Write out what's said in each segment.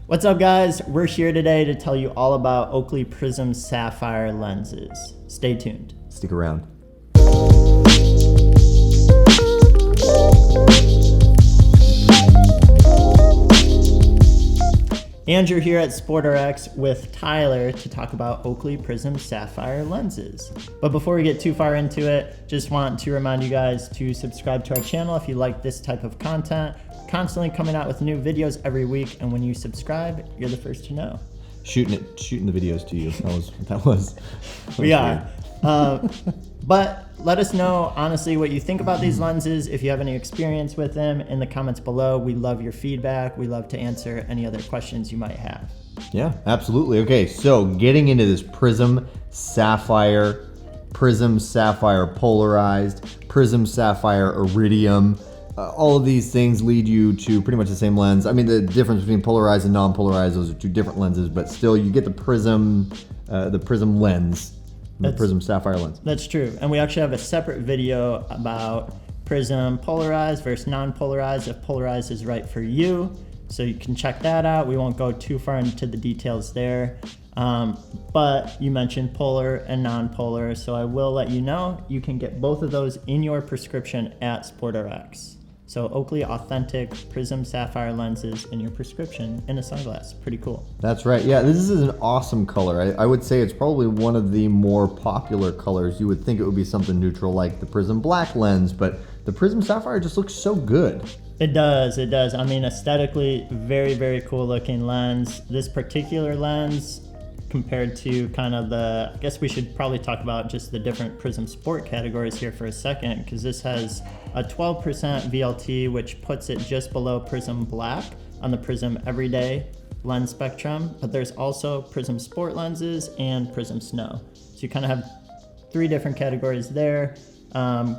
What's up, guys? We're here today to tell you all about Oakley Prism Sapphire lenses. Stay tuned. Stick around. Andrew here at SportRx with Tyler to talk about Oakley Prism Sapphire lenses. But before we get too far into it, just want to remind you guys to subscribe to our channel if you like this type of content. Constantly coming out with new videos every week, and when you subscribe, you're the first to know. Shooting the videos to you. That was We are. But let us know, honestly, what you think about these lenses. If you have any experience with them, in the comments below. We love your feedback. We love to answer any other questions you might have. Yeah, absolutely. Okay, so getting into this Prism Sapphire polarized, Prism Sapphire iridium. All of these things lead you to pretty much the same lens. I mean, the difference between polarized and non-polarized, those are two different lenses, but still you get the Prism lens. The Prism Sapphire lens. That's true. And we actually have a separate video about Prism polarized versus non-polarized, if polarized is right for you. So you can check that out. We won't go too far into the details there. But you mentioned polar and non-polar, so I will let you know you can get both of those in your prescription at SportRx. So Oakley authentic Prism Sapphire lenses in your prescription in a sunglass. Pretty cool. That's right. Yeah, this is an awesome color. I would say it's probably one of the more popular colors. You would think it would be something neutral like the Prism Black lens, but the Prism Sapphire just looks so good. It does. I mean, aesthetically, very, very cool looking lens. This particular lens, compared to kind of I guess we should probably talk about just the different Prism Sport categories here for a second, because this has a 12% VLT, which puts it just below Prism Black on the Prism Everyday lens spectrum. But there's also Prism Sport lenses and Prism Snow. So you kind of have three different categories there.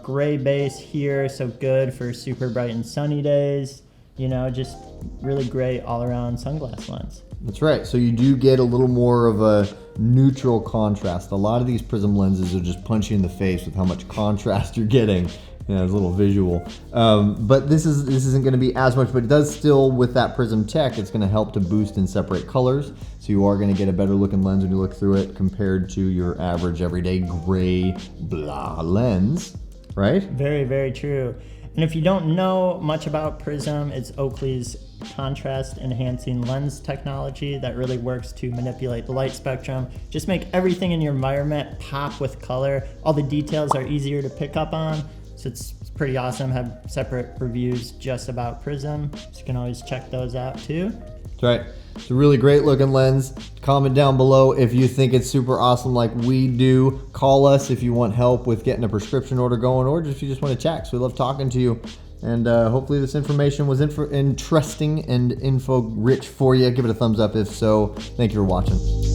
Gray base here, so good for super bright and sunny days. You know, just really great all-around sunglass lens. That's right. So you do get a little more of a neutral contrast. A lot of these Prism lenses will just punch you in the face with how much contrast you're getting. You know, it's a little visual. But this isn't going to be as much, but it does still, with that Prism tech, it's going to help to boost and separate colors. So you are going to get a better looking lens when you look through it compared to your average everyday gray blah lens, right? Very, very true. And if you don't know much about Prism, it's Oakley's contrast enhancing lens technology that really works to manipulate the light spectrum. Just make everything in your environment pop with color. All the details are easier to pick up on. So it's pretty awesome. Have separate reviews just about Prism. So you can always check those out too. That's right. It's a really great looking lens. Comment down below if you think it's super awesome like we do. Call us if you want help with getting a prescription order going, or if you just want to chat. So we love talking to you. And hopefully this information was interesting and info rich for you. Give it a thumbs up if so. Thank you for watching.